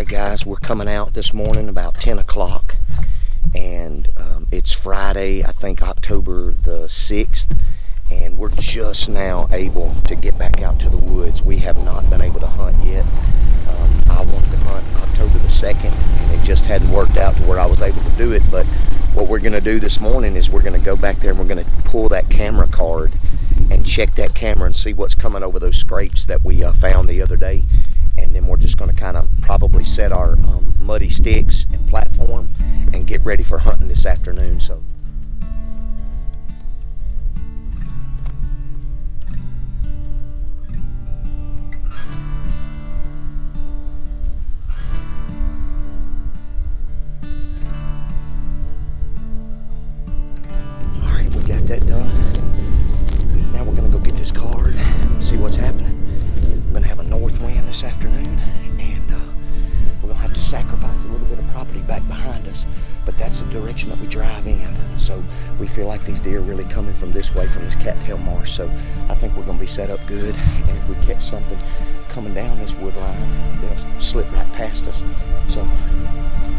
Alright guys, we're coming out this morning about 10 o'clock and it's Friday, I think October the 6th, and we're just now able to get back out to the woods. We have not been able to hunt yet. I wanted to hunt October the 2nd and it just hadn't worked out to where I was able to do it, but what we're going to do this morning is we're going to go back there and we're going to pull that camera card and check that camera and see what's coming over those scrapes that we found the other day. And then we're just going to kind of probably set our muddy sticks and platform and get ready for hunting this afternoon. So all right, we got that done. Now we're going to go get this card and see what's happening. We're going to have a north wind this afternoon, and we're going to have to sacrifice a little bit of property back behind us, but that's the direction that we drive in. So we feel like these deer are really coming from this way, from this cattail marsh. So I think we're going to be set up good, and if we catch something coming down this wood line, they'll slip right past us. So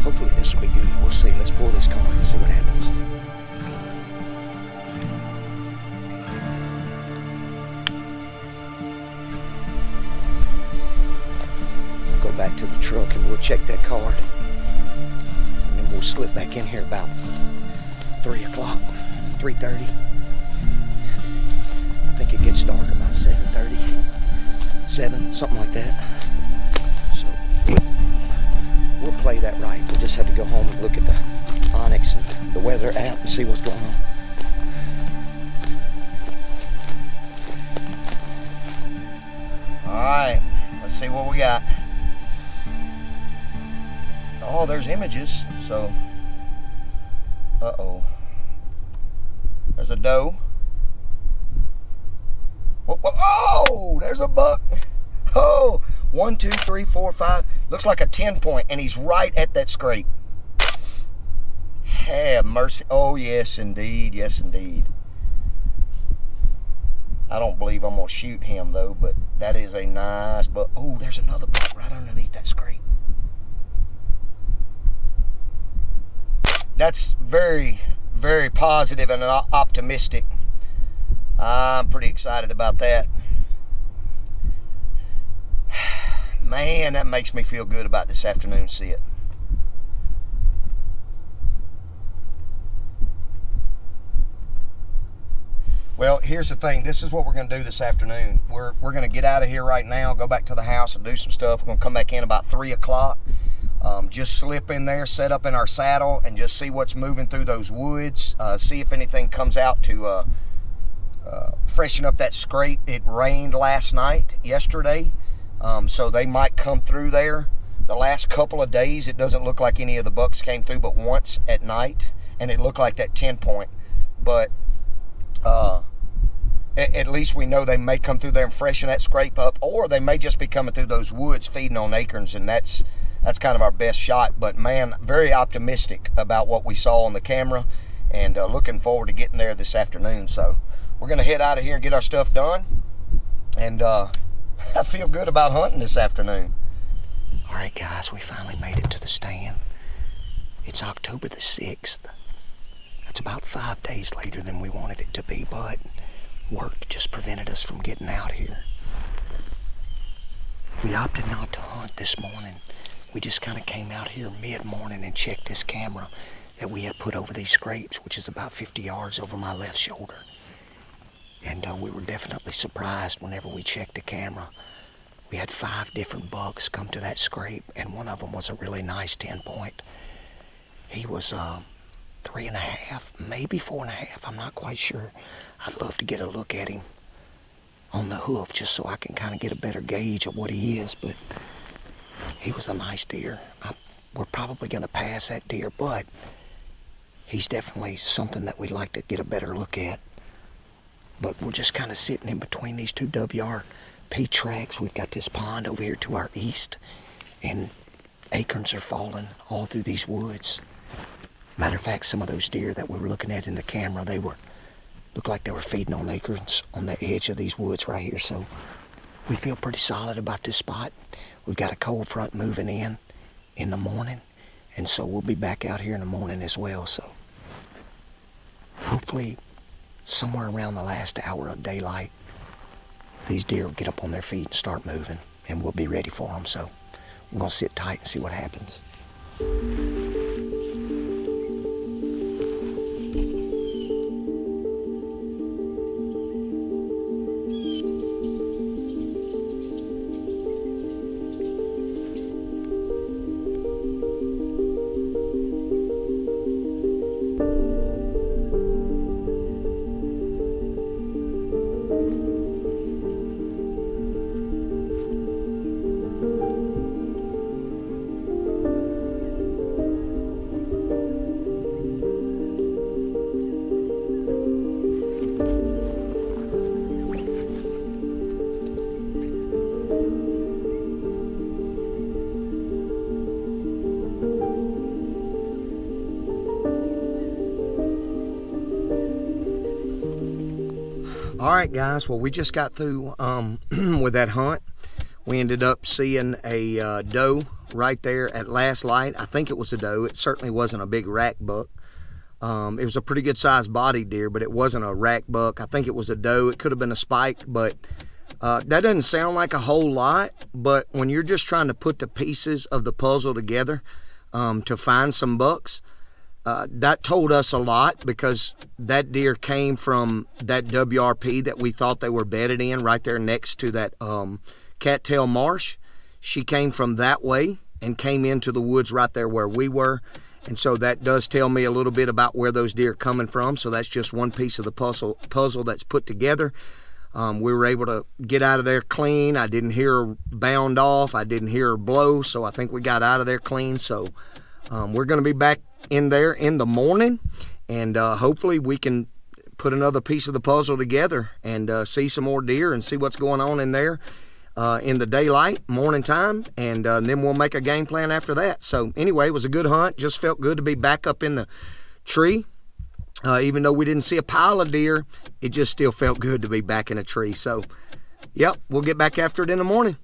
hopefully this will be good. We'll see. Let's pull this card and see what happens. Go back to the truck and we'll check that card, and then we'll slip back in here about 3 o'clock, 3:30. I think it gets dark about 7:30, 7, something like that. So we'll play that right. We'll just have to go home and look at the Onyx and the weather app and see what's going on. All right, let's see what we got. Oh, there's images, so, uh-oh. There's a doe. Whoa, whoa, oh, there's a buck. Oh, 1, 2, 3, 4, 5. Looks like a 10 point, and he's right at that scrape. Have mercy. Oh, yes, indeed. Yes, indeed. I don't believe I'm going to shoot him, though, but that is a nice buck. Oh, there's another buck right underneath that scrape. That's very, very positive and optimistic. I'm pretty excited about that. Man, that makes me feel good about this afternoon sit. Well, here's the thing. This is what we're going to do this afternoon. We're going to get out of here right now, go back to the house and do some stuff. We're going to come back in about 3 o'clock. Just slip in there, set up in our saddle, and just see what's moving through those woods. See if anything comes out to freshen up that scrape. It rained yesterday, so they might come through there. The last couple of days, it doesn't look like any of the bucks came through but once at night, and it looked like that 10 point. But at least we know they may come through there and freshen that scrape up, or they may just be coming through those woods feeding on acorns, and that's kind of our best shot. But man, very optimistic about what we saw on the camera, and looking forward to getting there this afternoon. So we're going to head out of here and get our stuff done, and I feel good about hunting this afternoon. All right, guys, we finally made it to the stand. It's October the 6th. That's about 5 days later than we wanted it to be, but work just prevented us from getting out here. We opted not to hunt this morning. We just kind of came out here mid-morning and checked this camera that we had put over these scrapes, which is about 50 yards over my left shoulder. And we were definitely surprised whenever we checked the camera. We had 5 different bucks come to that scrape, and one of them was a really nice 10 point. He was 3.5, maybe 4.5, I'm not quite sure. I'd love to get a look at him on the hoof just so I can kind of get a better gauge of what he is, but he was a nice deer. We're probably going to pass that deer, but he's definitely something that we'd like to get a better look at. But we're just kind of sitting in between these two WRP tracks. We've got this pond over here to our east, and acorns are falling all through these woods. Matter of fact, some of those deer that we were looking at in the camera, looked like they were feeding on acorns on the edge of these woods right here. So we feel pretty solid about this spot. We've got a cold front moving in, in the morning. And so we'll be back out here in the morning as well. So hopefully somewhere around the last hour of daylight, these deer will get up on their feet and start moving, and we'll be ready for them. So we're going to sit tight and see what happens. All right, guys, well, we just got through with that hunt. We ended up seeing a doe right there at last light. I think it was a doe. It certainly wasn't a big rack buck. It was a pretty good sized body deer, but it wasn't a rack buck. I think it was a doe. It could have been a spike, but that doesn't sound like a whole lot. But when you're just trying to put the pieces of the puzzle together to find some bucks, that told us a lot, because that deer came from that WRP that we thought they were bedded in right there next to that cattail marsh. She came from that way and came into the woods right there where we were. And so that does tell me a little bit about where those deer are coming from. So that's just one piece of the puzzle that's put together. We were able to get out of there clean. I didn't hear her bound off. I didn't hear her blow. So I think we got out of there clean. So we're going to be back in there in the morning, and hopefully we can put another piece of the puzzle together and see some more deer and see what's going on in there in the daylight, morning time, and then we'll make a game plan after that. So anyway, it was a good hunt. Just felt good to be back up in the tree. Even though we didn't see a pile of deer, it just still felt good to be back in a tree. So, yep, we'll get back after it in the morning.